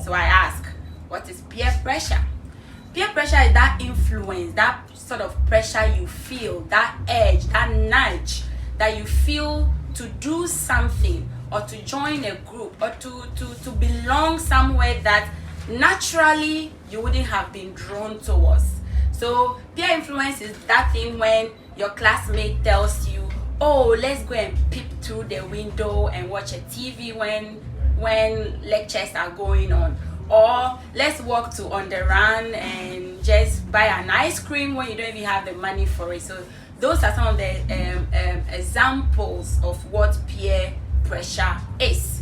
So I ask, what is peer pressure? Peer pressure is that influence, that sort of pressure you feel, that edge, that nudge that you feel to do something or to join a group or to belong somewhere that naturally you wouldn't have been drawn towards. So peer influence is that thing when your classmate tells you, oh, let's go and peep through the window and watch a TV when lectures are going on, or let's walk to On the Run and just buy an ice cream when you don't even have the money for it. So those are some of the examples of what peer pressure is.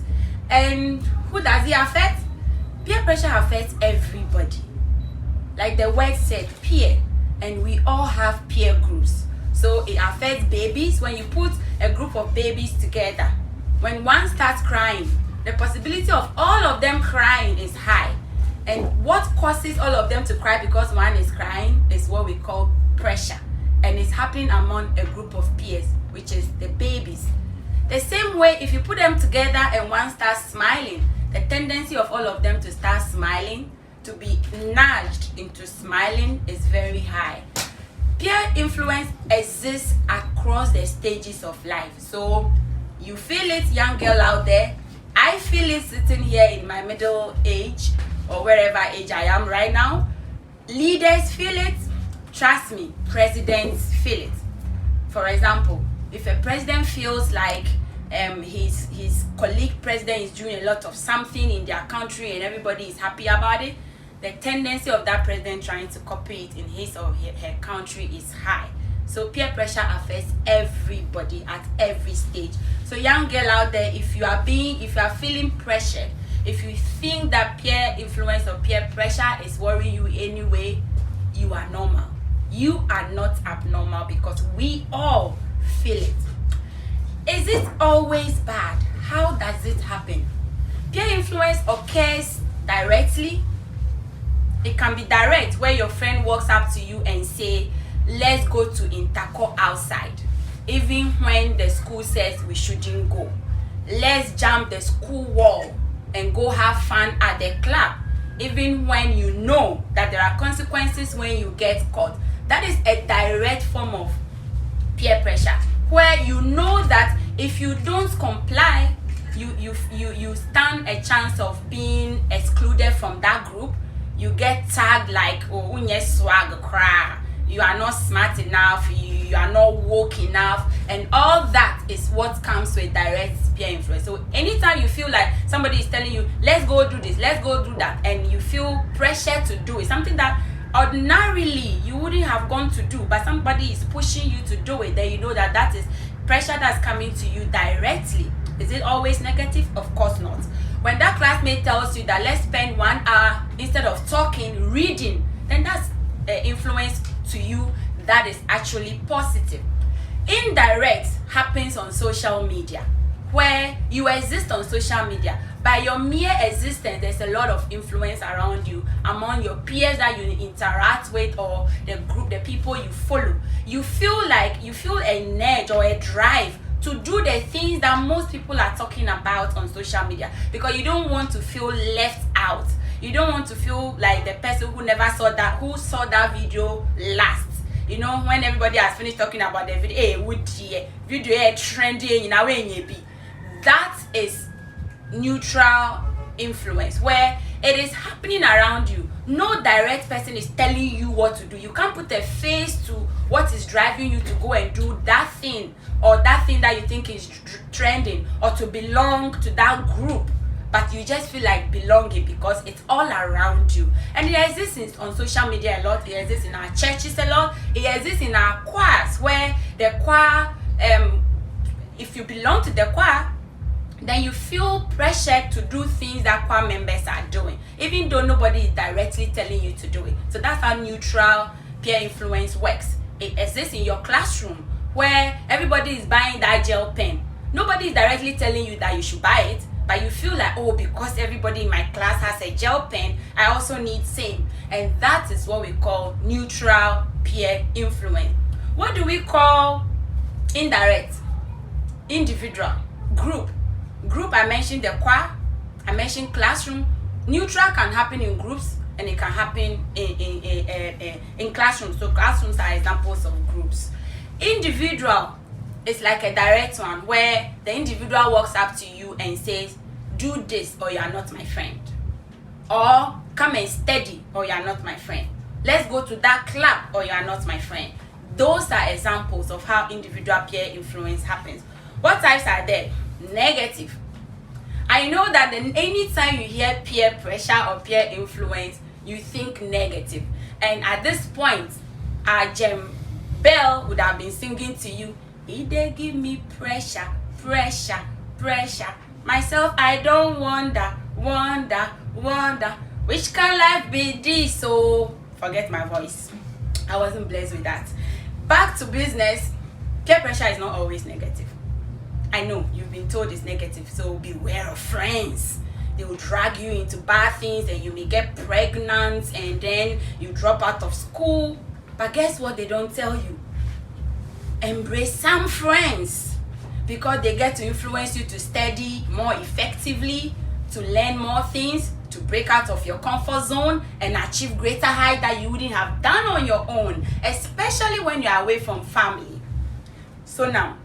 And who does it affect? Peer pressure affects everybody. Like the word said, peer, and we all have peer groups. So it affects babies. When you put a group of babies together, when one starts crying, the possibility of all of them crying is high. And what causes all of them to cry because one is crying is what we call pressure. And it's happening among a group of peers, which is the babies. The same way, if you put them together and one starts smiling, the tendency of all of them to start smiling, to be nudged into smiling, is very high. Peer influence exists across the stages of life. So you feel it, young girl out there. I feel it sitting here in my middle age or wherever age I am right now. Leaders feel it. Trust me, presidents feel it. For example, if a president feels like his colleague president is doing a lot of something in their country and everybody is happy about it, the tendency of that president trying to copy it in his or her country is high. So peer pressure affects everybody at every stage. So young girl out there, if you are feeling pressured, if you think that peer influence or peer pressure is worrying you anyway, you are normal. You are not abnormal, because we all feel it. Is it always bad? How does it happen? Peer influence occurs directly. It can be direct, where your friend walks up to you and say, let's go to Interco outside, even when the school says we shouldn't go. Let's jump the school wall and go have fun at the club, even when you know that there are consequences when you get caught. That is a direct form of peer pressure, where you know that if you don't comply, you stand a chance of being excluded from that group. You get tagged like, oh, unye swag cry, you are not smart enough, you are not woke enough, and all that is what comes with direct peer influence. So anytime you feel like somebody is telling you, let's go do this, let's go do that, and you feel pressure to do it, something that ordinarily you wouldn't have gone to do, but somebody is pushing you to do it, then you know that that is pressure that's coming to you directly. Is it always negative? Of course not. When that classmate tells you that let's spend 1 hour instead of talking, reading, then that's influence to you that is actually positive. Indirect happens on social media, where you exist on social media. By your mere existence, there's a lot of influence around you, among your peers that you interact with, or the group, the people you follow. You feel a nudge or a drive to do the things that most people are talking about on social media, because you don't want to feel left out. You don't want to feel like the person who saw that video last. You know, when everybody has finished talking about the video, video trending, you know, that is neutral influence, where it is happening around you. No direct person is telling you what to do. You can't put a face to what is driving you to go and do that thing, or that thing that you think is trending, or to belong to that group, but you just feel like belonging because it's all around you. And it exists on social media a lot. It exists in our churches a lot. It exists in our choirs, where the choir, if you belong to the choir, then you feel pressured to do things that choir members are doing, even though nobody is directly telling you to do it. So that's how neutral peer influence works. It exists in your classroom, where everybody is buying that gel pen. Nobody is directly telling you that you should buy it, but you feel like, oh, because everybody in my class has a gel pen, I also need same. And that is what we call neutral peer influence. What do we call indirect? Individual. Group, I mentioned the choir, I mentioned classroom. Neutral can happen in groups, and it can happen in classrooms. So classrooms are examples of groups. Individual is like a direct one, where the individual walks up to you and says, do this or you are not my friend, or come and study or you are not my friend, let's go to that club or you are not my friend. Those are examples of how individual peer influence happens. What types are there? Negative. I know that anytime you hear peer pressure or peer influence, you think negative. And at this point, Jem Bell would have been singing to you, they give me pressure, pressure, pressure. Myself, I don't wonder, which can life be this? So forget my voice. I wasn't blessed with that. Back to business. Peer pressure is not always negative. I know you've been told it's negative, so beware of friends. They will drag you into bad things, and you may get pregnant, and then you drop out of school. But guess what they don't tell you? Embrace some friends, because they get to influence you to study more effectively, to learn more things, to break out of your comfort zone and achieve greater height that you wouldn't have done on your own, especially when you're away from family. So now,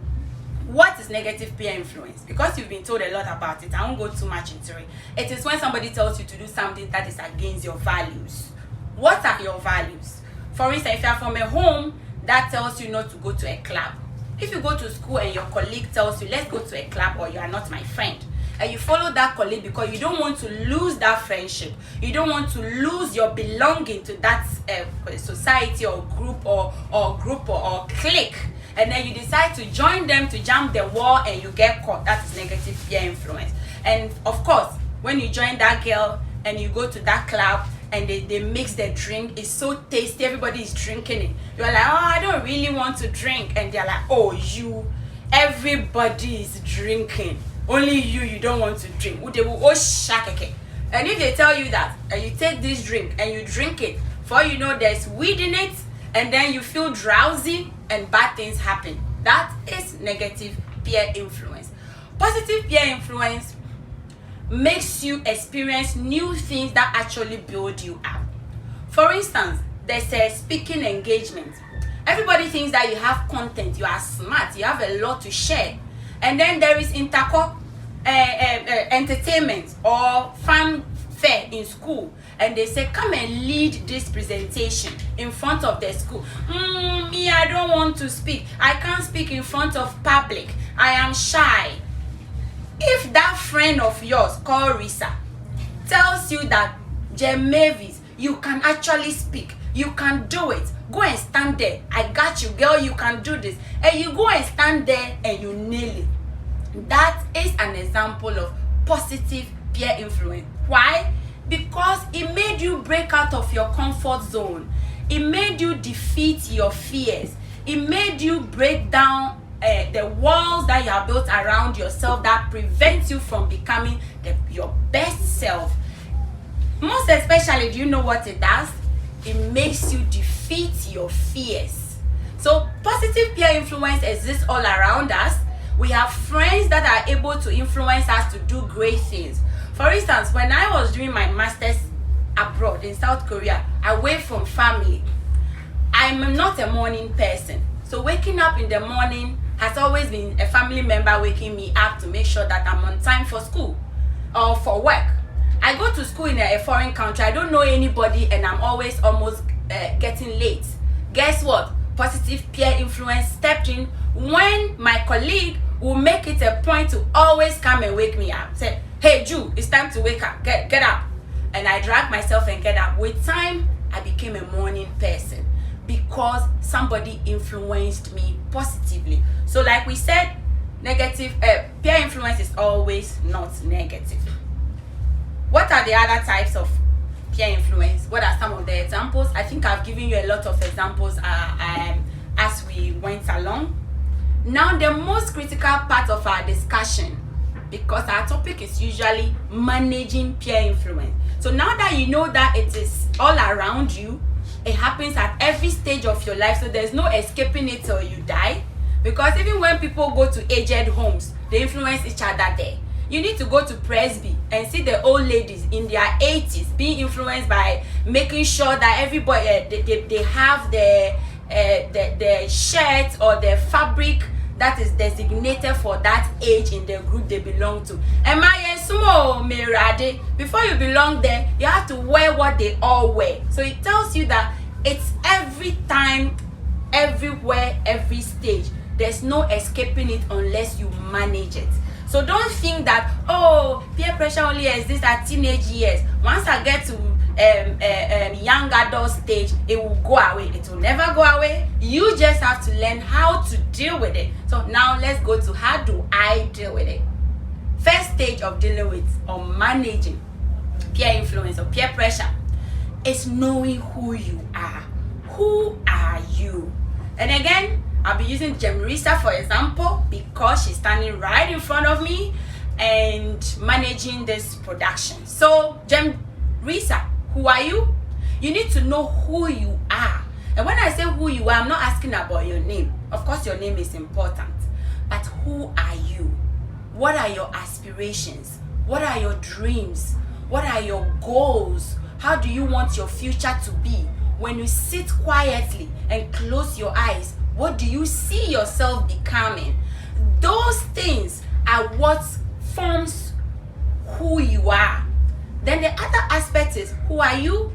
what is negative peer influence? Because you've been told a lot about it, I won't go too much into it. It is when somebody tells you to do something that is against your values. What are your values? For instance, if you're from a home that tells you not to go to a club, if you go to school and your colleague tells you, let's go to a club or you are not my friend, and you follow that colleague because you don't want to lose that friendship, you don't want to lose your belonging to that society or group or clique, and then you decide to join them to jump the wall and you get caught, that is negative peer influence. And of course, when you join that girl and you go to that club and they mix the drink, it's so tasty, everybody is drinking it, you're like, oh, I don't really want to drink, and they're like, oh, everybody is drinking, only you don't want to drink. They will all shake. And if they tell you that, and you take this drink and you drink it, for you know there's weed in it, and then you feel drowsy and bad things happen. That is negative peer influence. Positive peer influence makes you experience new things that actually build you up. For instance, there's a speaking engagement. Everybody thinks that you have content, you are smart, you have a lot to share. And then there is entertainment or fun fair in school, and they say, come and lead this presentation in front of the school. Me, I don't want to speak. I can't speak in front of public. I am shy. If that friend of yours called Risa tells you that, Jem Mavis, you can actually speak, you can do it, go and stand there, I got you, girl, you can do this, and you go and stand there and you nail it, that is an example of positive peer influence. Why? Because it made you break out of your comfort zone. It made you defeat your fears. It made you break down the walls that you have built around yourself that prevents you from becoming your best self. Most especially, do you know what it does? It makes you defeat your fears. So positive peer influence exists all around us. We have friends that are able to influence us to do great things. For instance, when I was doing my master's abroad in South Korea, away from family, I'm not a morning person. So waking up in the morning has always been a family member waking me up to make sure that I'm on time for school or for work. I go to school in a foreign country, I don't know anybody, and I'm always almost getting late. Guess what? Positive peer influence stepped in when my colleague will make it a point to always come and wake me up. Say, hey Ju, it's time to wake up, get up. And I drag myself and get up. With time, I became a morning person because somebody influenced me positively. So like we said, negative peer influence is always not negative. What are the other types of peer influence? What are some of the examples? I think I've given you a lot of examples as we went along. Now the most critical part of our discussion, because our topic is usually managing peer influence. So now that you know that it is all around you, it happens at every stage of your life, so there's no escaping it till you die. Because even when people go to aged homes, they influence each other there. You need to go to Presby and see the old ladies in their 80s being influenced by making sure that everybody they have the shirt or the fabric that is designated for that age in the group they belong to. And my small mirade, before you belong there, you have to wear what they all wear. So it tells you that it's every time, everywhere, every stage. There's no escaping it unless you manage it. So don't think that, oh, peer pressure only exists at teenage years. Once I get to young adult stage, it will go away. It will never go away. You just have to learn how to deal with it. So now let's go to how do I deal with it. First stage of dealing with or managing peer influence or peer pressure is knowing who you are. Who are you? And again, I'll be using Jemrisa for example because she's standing right in front of me and managing this production. So Jemrisa, who are you? You need to know who you are. And when I say who you are, I'm not asking about your name. Of course, your name is important. But who are you? What are your aspirations? What are your dreams? What are your goals? How do you want your future to be? When you sit quietly and close your eyes, what do you see yourself becoming? Those things are what forms who you are. Then the other aspect is, who are you?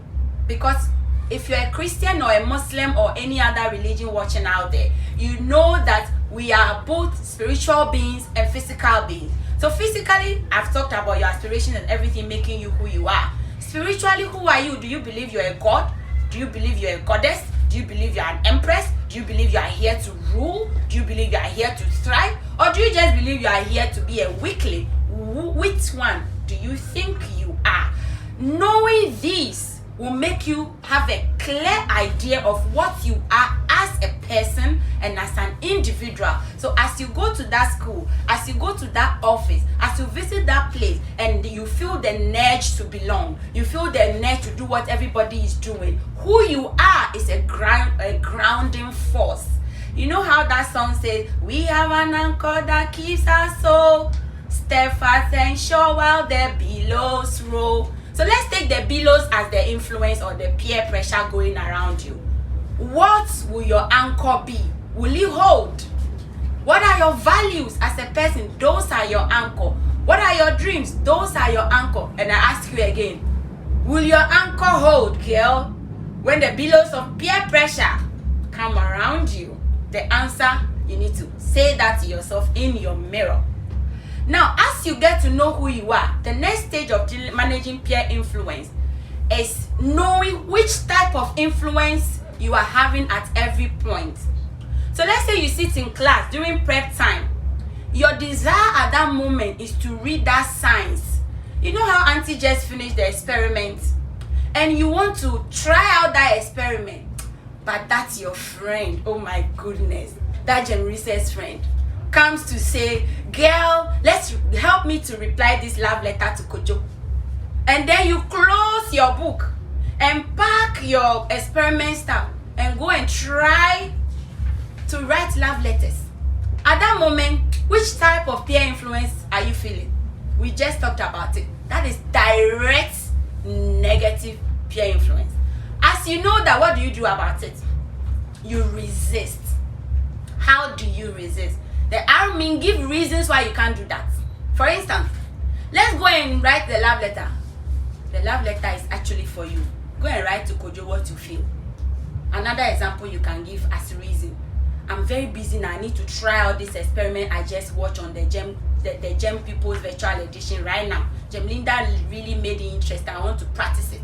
Because if you're a Christian or a Muslim or any other religion watching out there, you know that we are both spiritual beings and physical beings. So physically, I've talked about your aspirations and everything making you who you are. Spiritually, who are you? Do you believe you're a god? Do you believe you're a goddess? Do you believe you're an empress? Do you believe you are here to rule? Do you believe you are here to thrive? Or do you just believe you are here to be a weakling? Which one do you think you are? Knowing this will make you have a clear idea of what you are as a person and as an individual. So as you go to that school, as you go to that office, as you visit that place and you feel the nudge to belong, you feel the nudge to do what everybody is doing, who you are is a grounding force. You know how that song says, we have an anchor that keeps our soul steadfast and sure while the billows roll. So let's take the billows as the influence or the peer pressure going around you. What will your anchor be? Will you hold? What are your values as a person? Those are your anchor. What are your dreams? Those are your anchor. And I ask you again, will your anchor hold, girl? When the billows of peer pressure come around you, the answer, you need to say that to yourself in your mirror. Now, as you get to know who you are, the next stage of managing peer influence is knowing which type of influence you are having at every point. So let's say you sit in class during prep time. Your desire at that moment is to read that science. You know how Auntie just finished the experiment and you want to try out that experiment, but that's your friend, oh my goodness, that Jemrisa's friend comes to say, girl, let's help me to reply this love letter to Kojo. And then you close your book and pack your experiment stuff and go and try to write love letters. At that moment, which type of peer influence are you feeling? We just talked about it. That is direct negative peer influence. As you know that, what do you do about it? You resist. How do you resist? The mean give reasons why you can't do that. For instance, let's go and write the love letter. The love letter is actually for you. Go and write to Kojo what you feel. Another example you can give as a reason. I'm very busy now. I need to try out this experiment I just watched on the Gem People's virtual edition right now. Gemlinda really made it interesting. I want to practice it.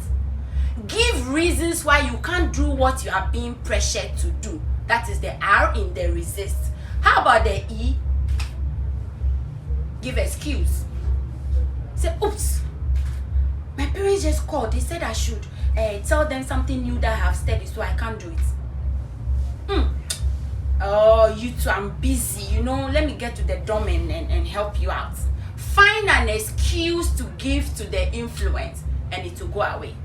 Give reasons why you can't do what you are being pressured to do. That is the R in the resist. How about the E? Give excuse. Say, oops, my parents just called. They said I should tell them something new that I have studied, so I can't do it. Oh, you two, I'm busy. You know, let me get to the dorm and help you out. Find an excuse to give to the influence and it will go away.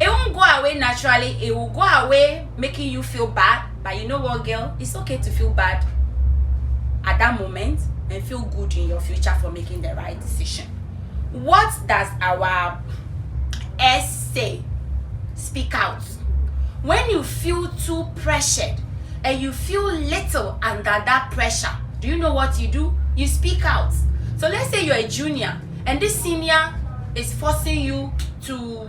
It won't go away naturally. It will go away making you feel bad. But you know what, girl? It's okay to feel bad at that moment and feel good in your future for making the right decision. What does our S say? Speak out. When you feel too pressured and you feel little under that pressure, do you know what you do? You speak out. So let's say you're a junior and this senior is forcing you to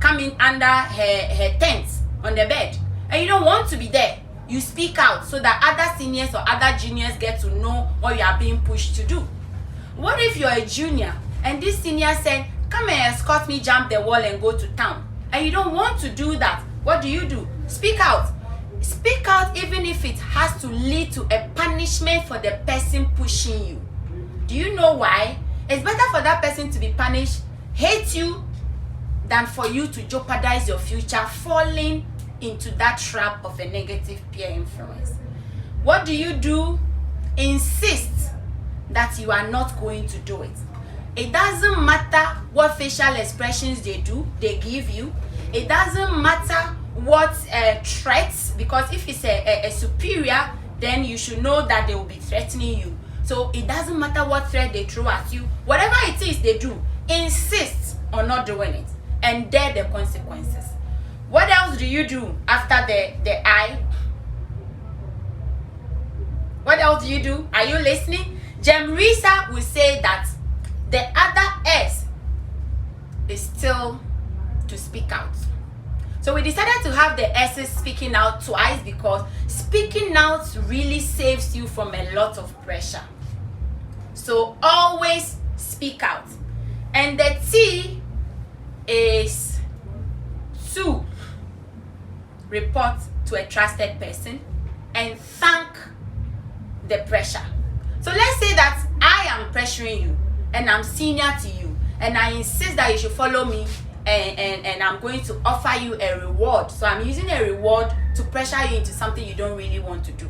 come in under her tent on the bed and you don't want to be there. You speak out so that other seniors or other juniors get to know what you are being pushed to do. What if you're a junior and this senior said, come and escort me, jump the wall and go to town, and you don't want to do that? What do? Speak out. Speak out even if it has to lead to a punishment for the person pushing you. Do you know why? It's better for that person to be punished, hate you, than for you to jeopardize your future falling into that trap of a negative peer influence. What do? Insist that you are not going to do it. It doesn't matter what facial expressions they give you. It doesn't matter what threats, because if it's a superior, then you should know that they will be threatening you. So it doesn't matter what threat they throw at you. Whatever it is they do, insist on not doing it and bear the consequences. What else do you do after the I? What else do you do? Are you listening? Jem Risa will say that the other S is still to speak out. So we decided to have the S's speaking out twice because speaking out really saves you from a lot of pressure. So always speak out. And the T is to report to a trusted person and thank the pressure. So let's say that I am pressuring you and I'm senior to you and I insist that you should follow me and I'm going to offer you a reward. So I'm using a reward to pressure you into something you don't really want to do.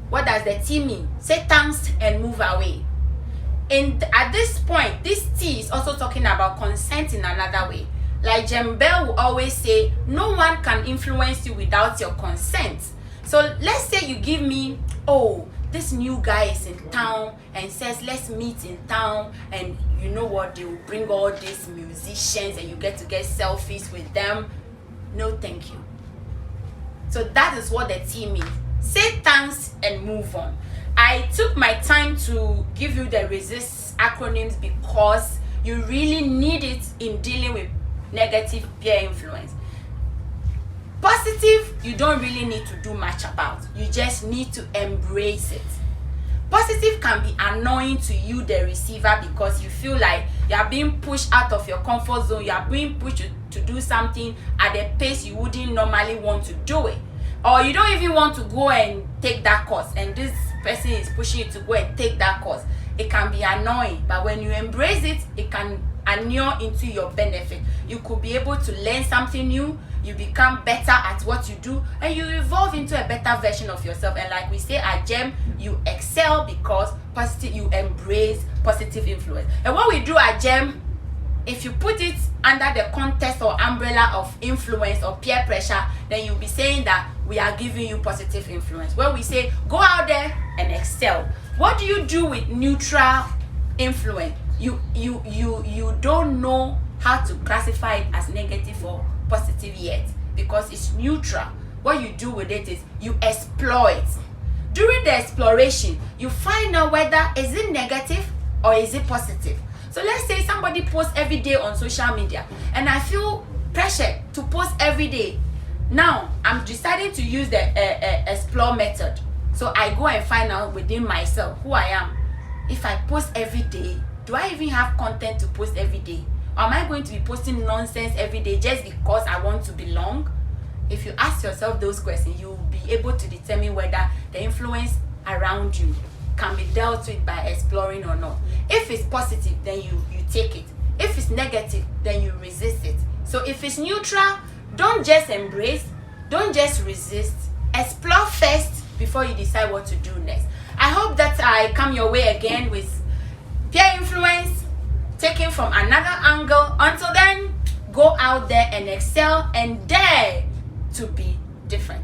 What does the T mean? Say thanks and move away. And at this point, this T is also talking about consent in another way. Like Jem Bell will always say, no one can influence you without your consent. So let's say you give me, oh, this new guy is in town and says, let's meet in town, and you know what, they will bring all these musicians and you get to get selfies with them. No, thank you. So that is what the T means. Say thanks and move on. I took my time to give you the RESIST acronyms because you really need it in dealing with negative peer influence. Positive, you don't really need to do much about. You just need to embrace it. Positive can be annoying to you, the receiver, because you feel like you are being pushed out of your comfort zone. You are being pushed to do something at a pace you wouldn't normally want to do it. Or you don't even want to go and take that course, and this person is pushing you to go and take that course. It can be annoying, but when you embrace it, it can inure into your benefit. You could be able to learn something new, you become better at what you do, and you evolve into a better version of yourself. And like we say at Jem, you excel because you embrace positive influence. And what we do at Jem, if you put it under the context or umbrella of influence or peer pressure, then you'll be saying that we are giving you positive influence. When we say go out there and excel, what do you do with neutral influence? You don't know how to classify it as negative or positive yet because it's neutral. What you do with it is you explore it. During the exploration, you find out whether is it negative or is it positive. So let's say somebody posts every day on social media and I feel pressure to post every day. Now I'm deciding to use the explore method. So I go and find out within myself who I am. If I post every day, do I even have content to post every day? Or am I going to be posting nonsense every day just because I want to belong? If you ask yourself those questions, you will be able to determine whether the influence around you can be dealt with by exploring or not. If it's positive, then you take it. If it's negative, then you resist it. So if it's neutral, don't just embrace, don't just resist. Explore first before you decide what to do next. I hope that I come your way again with peer influence taken from another angle. Until then, go out there and excel and dare to be different.